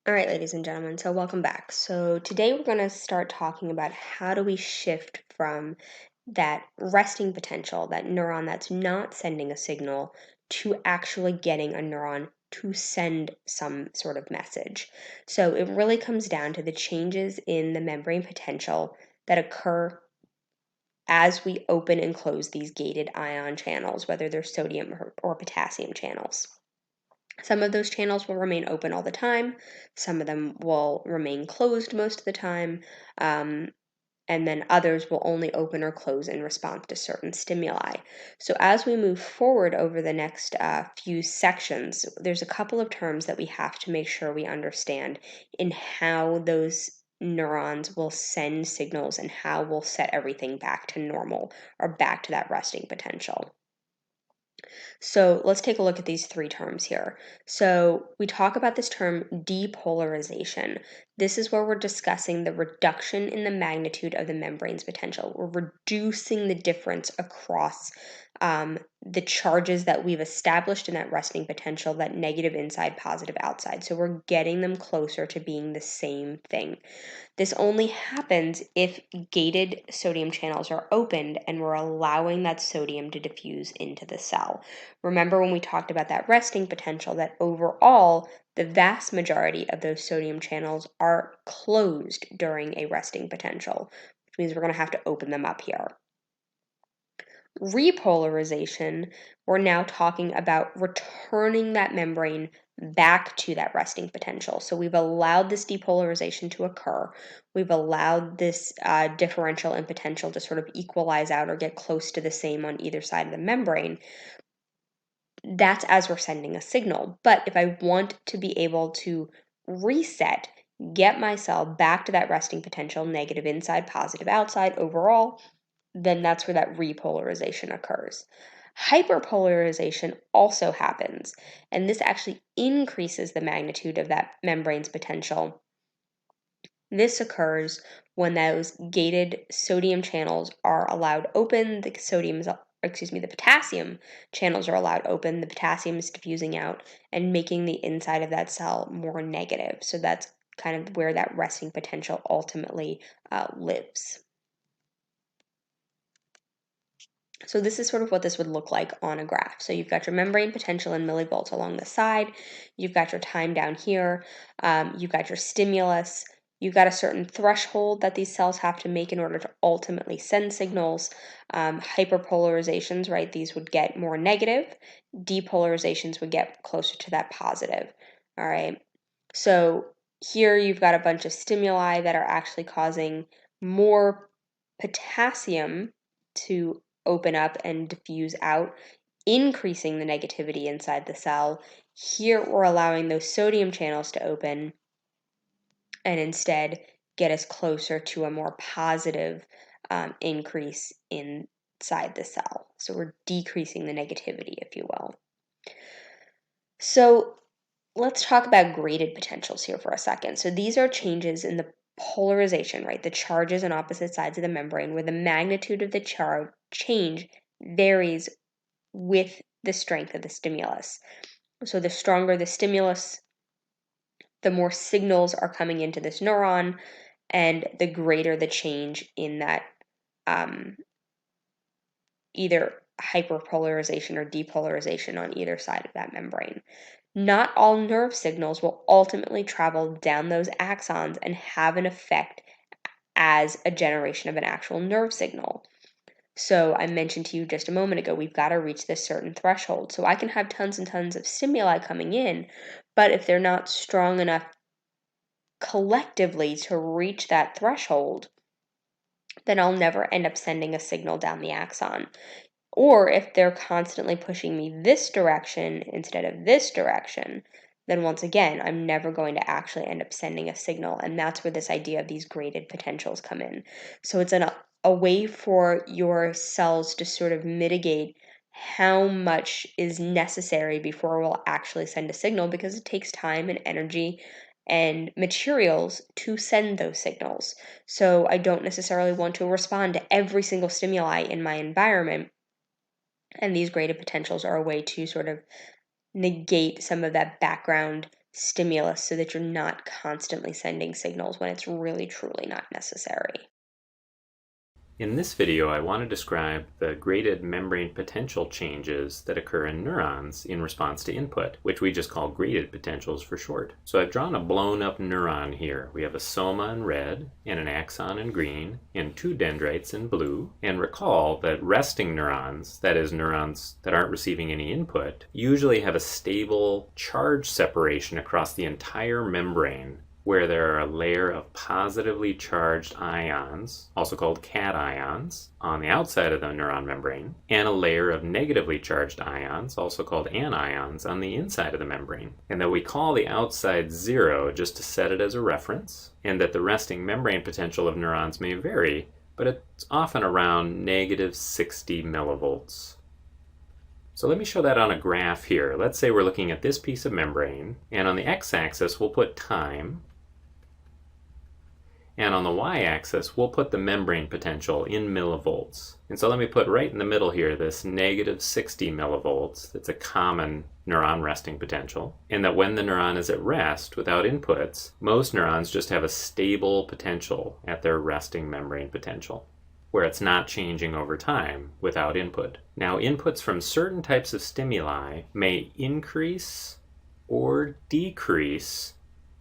All right, ladies and gentlemen, so welcome back. So today we're going to start talking about how do we shift from that resting potential, that neuron that's not sending a signal, to actually getting a neuron to send some sort of message. So it really comes down to the changes in the membrane potential that occur as we open and close these gated ion channels, whether they're sodium or potassium channels. Some of those channels will remain open all the time. Some of them will remain closed most of the time. Um, and then others will only open or close in response to certain stimuli. So, as we move forward over the next few sections, there's a couple of terms that we have to make sure we understand in how those neurons will send signals and how we'll set everything back to normal or back to that resting potential. So let's take a look at these three terms here. So we talk about this term depolarization. This is where we're discussing the reduction in the magnitude of the membrane's potential. We're reducing the difference across the charges that we've established in that resting potential, that negative inside, positive outside. So we're getting them closer to being the same thing. This only happens if gated sodium channels are opened and we're allowing that sodium to diffuse into the cell. Remember when we talked about that resting potential, that overall, the vast majority of those sodium channels are closed during a resting potential, which means we're going to have to open them up here. Repolarization, we're now talking about returning that membrane back to that resting potential. So we've allowed this depolarization to occur. We've allowed this differential in potential to sort of equalize out or get close to the same on either side of the membrane. That's as we're sending a signal. But if I want to be able to reset, get my cell back to that resting potential, negative inside, positive outside overall, then that's where that repolarization occurs. Hyperpolarization also happens, and this actually increases the magnitude of that membrane's potential. This occurs when those gated sodium channels are allowed open, the potassium channels are allowed open, the potassium is diffusing out and making the inside of that cell more negative. So that's kind of where that resting potential ultimately lives. So this is sort of what this would look like on a graph. So you've got your membrane potential in millivolts along the side, you've got your time down here, you've got your stimulus, you've got a certain threshold that these cells have to make in order to ultimately send signals. Hyperpolarizations, right, these would get more negative, depolarizations would get closer to that positive, all right? So here you've got a bunch of stimuli that are actually causing more potassium to open up and diffuse out, increasing the negativity inside the cell. Here we're allowing those sodium channels to open and instead get us closer to a more positive increase inside the cell. So we're decreasing the negativity, if you will. So let's talk about graded potentials here for a second. So these are changes in the polarization, right? The charges on opposite sides of the membrane where the magnitude of the charge change varies with the strength of the stimulus. So the stronger the stimulus, the more signals are coming into this neuron, and the greater the change in that um, either hyperpolarization or depolarization on either side of that membrane. Not all nerve signals will ultimately travel down those axons and have an effect as a generation of an actual nerve signal. So I mentioned to you just a moment ago, we've got to reach this certain threshold. So I can have tons and tons of stimuli coming in, but if they're not strong enough collectively to reach that threshold, then I'll never end up sending a signal down the axon. Or if they're constantly pushing me this direction instead of this direction, then once again, I'm never going to actually end up sending a signal. And that's where this idea of these graded potentials come in. So it's a way for your cells to sort of mitigate how much is necessary before we'll actually send a signal, because it takes time and energy and materials to send those signals. So I don't necessarily want to respond to every single stimuli in my environment, and these graded potentials are a way to sort of negate some of that background stimulus so that you're not constantly sending signals when it's really truly not necessary. In this video, I want to describe the graded membrane potential changes that occur in neurons in response to input, which we just call graded potentials for short. So I've drawn a blown up neuron here. We have a soma in red and an axon in green and two dendrites in blue. And recall that resting neurons, that is neurons that aren't receiving any input, usually have a stable charge separation across the entire membrane, where there are a layer of positively charged ions, also called cations, on the outside of the neuron membrane, and a layer of negatively charged ions, also called anions, on the inside of the membrane. And that we call the outside 0 just to set it as a reference, and that the resting membrane potential of neurons may vary, but it's often around negative 60 millivolts. So let me show that on a graph here. Let's say we're looking at this piece of membrane, and on the x-axis we'll put time, and on the y-axis, we'll put the membrane potential in millivolts. And so let me put right in the middle here this negative 60 millivolts. That's a common neuron resting potential. And that when the neuron is at rest without inputs, most neurons just have a stable potential at their resting membrane potential, where it's not changing over time without input. Now, inputs from certain types of stimuli may increase or decrease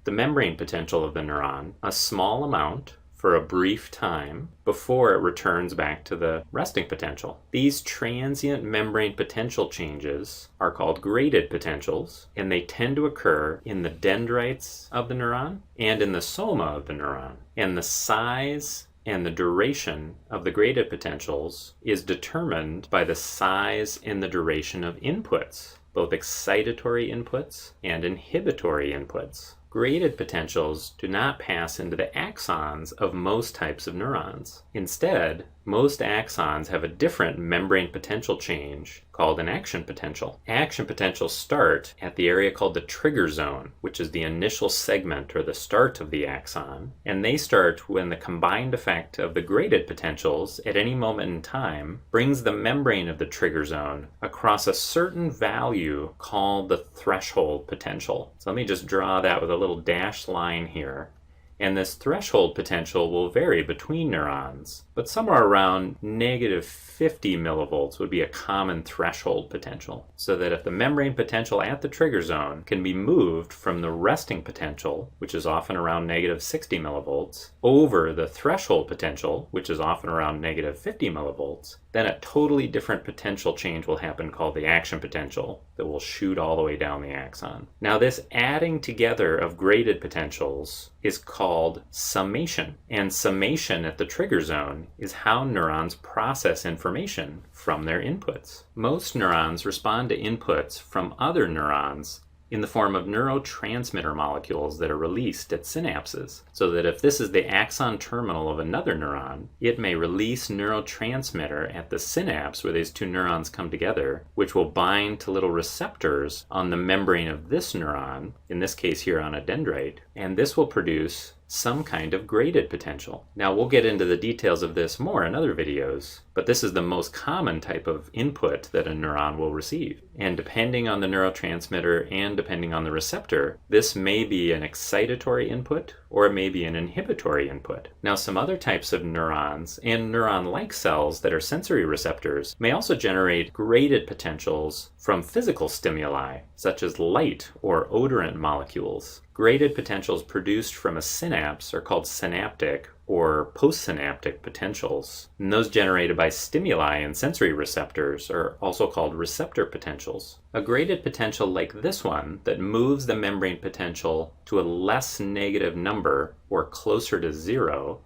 the membrane potential of the neuron a small amount for a brief time before it returns back to the resting potential. These transient membrane potential changes are called graded potentials, and they tend to occur in the dendrites of the neuron and in the soma of the neuron. And the size and the duration of the graded potentials is determined by the size and the duration of inputs, both excitatory inputs and inhibitory inputs. Graded potentials do not pass into the axons of most types of neurons. Instead, most axons have a different membrane potential change called an action potential. Action potentials start at the area called the trigger zone, which is the initial segment or the start of the axon, and they start when the combined effect of the graded potentials at any moment in time brings the membrane of the trigger zone across a certain value called the threshold potential. So let me just draw that with a little dashed line here. And this threshold potential will vary between neurons, but somewhere around negative 50 millivolts would be a common threshold potential. So that if the membrane potential at the trigger zone can be moved from the resting potential, which is often around negative 60 millivolts, over the threshold potential, which is often around negative 50 millivolts, then a totally different potential change will happen called the action potential that will shoot all the way down the axon. Now, this adding together of graded potentials is called summation. And summation at the trigger zone is how neurons process information from their inputs. Most neurons respond to inputs from other neurons in the form of neurotransmitter molecules that are released at synapses. So that if this is the axon terminal of another neuron, it may release neurotransmitter at the synapse where these two neurons come together, which will bind to little receptors on the membrane of this neuron, in this case here on a dendrite, and this will produce some kind of graded potential. Now, we'll get into the details of this more in other videos, but this is the most common type of input that a neuron will receive. And depending on the neurotransmitter and depending on the receptor, this may be an excitatory input or it may be an inhibitory input. Now, some other types of neurons and neuron-like cells that are sensory receptors may also generate graded potentials from physical stimuli, such as light or odorant molecules. Graded potentials produced from a synapse are called synaptic or postsynaptic potentials. And those generated by stimuli and sensory receptors are also called receptor potentials. A graded potential like this one that moves the membrane potential to a less negative number or closer to 0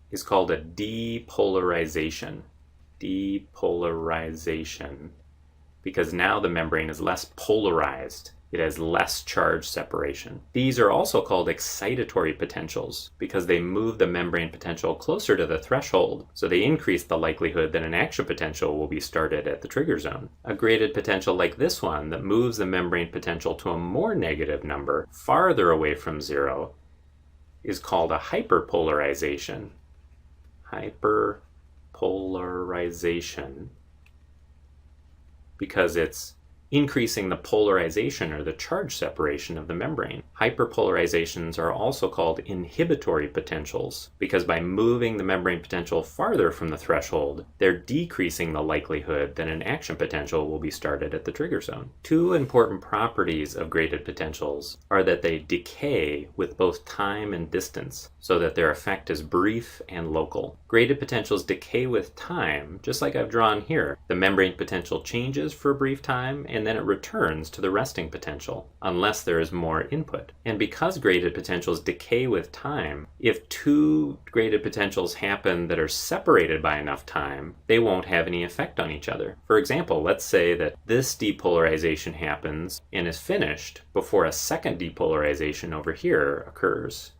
is called a depolarization. Depolarization, because now the membrane is less polarized. It has less charge separation. These are also called excitatory potentials because they move the membrane potential closer to the threshold, so they increase the likelihood that an action potential will be started at the trigger zone. A graded potential like this one that moves the membrane potential to a more negative number, farther away from 0, is called a hyperpolarization. Hyperpolarization, because it's increasing the polarization or the charge separation of the membrane. Hyperpolarizations are also called inhibitory potentials because by moving the membrane potential farther from the threshold, they're decreasing the likelihood that an action potential will be started at the trigger zone. Two important properties of graded potentials are that they decay with both time and distance, so that their effect is brief and local. Graded potentials decay with time, just like I've drawn here. The membrane potential changes for a brief time, and then it returns to the resting potential, unless there is more input. And because graded potentials decay with time, if two graded potentials happen that are separated by enough time, they won't have any effect on each other. For example, let's say that this depolarization happens and is finished before a second depolarization over here occurs.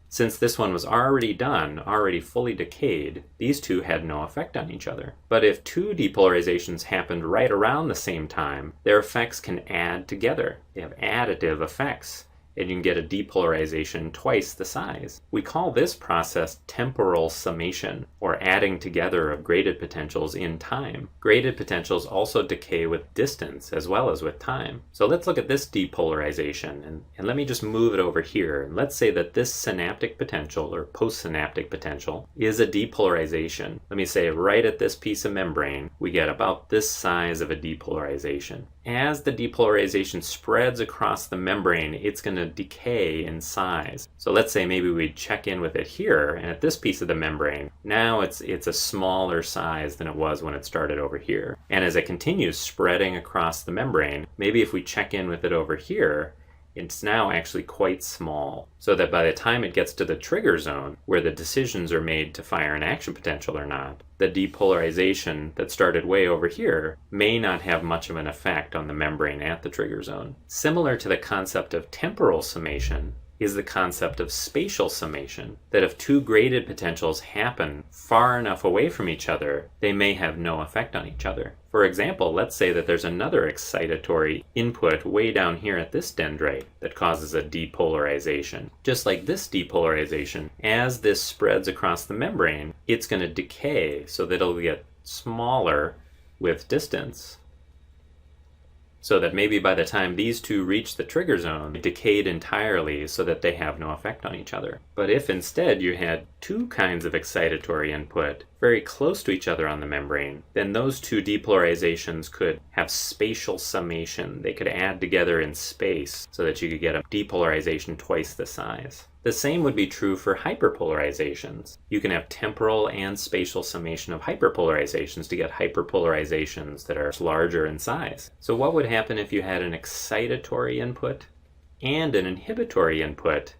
Since this one was already done, already fully decayed, these two had no effect on each other. But if two depolarizations happened right around the same time, their effects can add together. They have additive effects, and you can get a depolarization twice the size. We call this process temporal summation, or adding together of graded potentials in time. Graded potentials also decay with distance as well as with time. So let's look at this depolarization, and let me just move it over here. And let's say that this synaptic potential, or postsynaptic potential, is a depolarization. Let me say right at this piece of membrane, we get about this size of a depolarization. As the depolarization spreads across the membrane, it's going to decay in size. So let's say maybe we check in with it here, and at this piece of the membrane, now it's a smaller size than it was when it started over here. And as it continues spreading across the membrane, maybe if we check in with it over here, it's now actually quite small, so that by the time it gets to the trigger zone, where the decisions are made to fire an action potential or not, the depolarization that started way over here may not have much of an effect on the membrane at the trigger zone. Similar to the concept of temporal summation is the concept of spatial summation, that if two graded potentials happen far enough away from each other, they may have no effect on each other. For example, let's say that there's another excitatory input way down here at this dendrite that causes a depolarization. Just like this depolarization, as this spreads across the membrane, it's going to decay so that it'll get smaller with distance. So that maybe by the time these two reach the trigger zone, it decayed entirely so that they have no effect on each other. But if instead you had two kinds of excitatory input very close to each other on the membrane, then those two depolarizations could have spatial summation. They could add together in space so that you could get a depolarization twice the size. The same would be true for hyperpolarizations. You can have temporal and spatial summation of hyperpolarizations to get hyperpolarizations that are larger in size. So what would happen if you had an excitatory input and an inhibitory input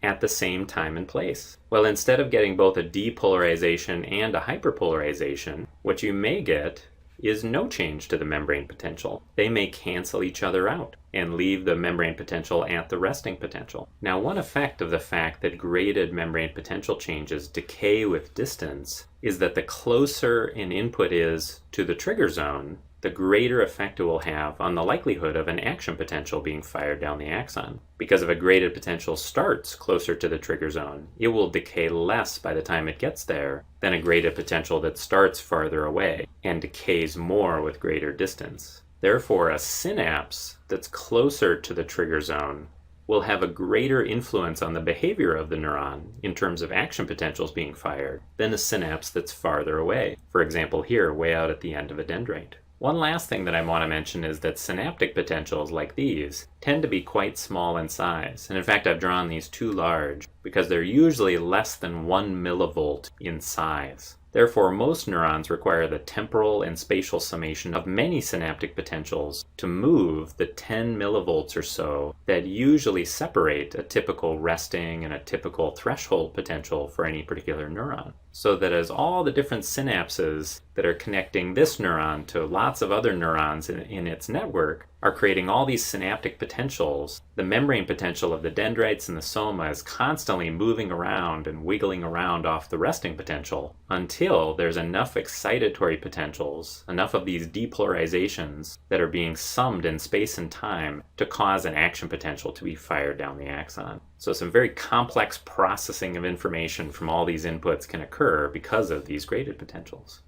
at the same time and place? Well, instead of getting both a depolarization and a hyperpolarization, what you may get is no change to the membrane potential. They may cancel each other out and leave the membrane potential at the resting potential. Now, one effect of the fact that graded membrane potential changes decay with distance is that the closer an input is to the trigger zone, the greater effect it will have on the likelihood of an action potential being fired down the axon. Because if a graded potential starts closer to the trigger zone, it will decay less by the time it gets there than a graded potential that starts farther away and decays more with greater distance. Therefore, a synapse that's closer to the trigger zone will have a greater influence on the behavior of the neuron in terms of action potentials being fired than a synapse that's farther away. For example, here, way out at the end of a dendrite. One last thing that I want to mention is that synaptic potentials like these tend to be quite small in size. And in fact, I've drawn these too large because they're usually less than 1 millivolt in size. Therefore, most neurons require the temporal and spatial summation of many synaptic potentials to move the 10 millivolts or so that usually separate a typical resting and a typical threshold potential for any particular neuron. So that as all the different synapses that are connecting this neuron to lots of other neurons in its network are creating all these synaptic potentials, the membrane potential of the dendrites and the soma is constantly moving around and wiggling around off the resting potential until there's enough excitatory potentials, enough of these depolarizations that are being summed in space and time to cause an action potential to be fired down the axon. So some very complex processing of information from all these inputs can occur because of these graded potentials.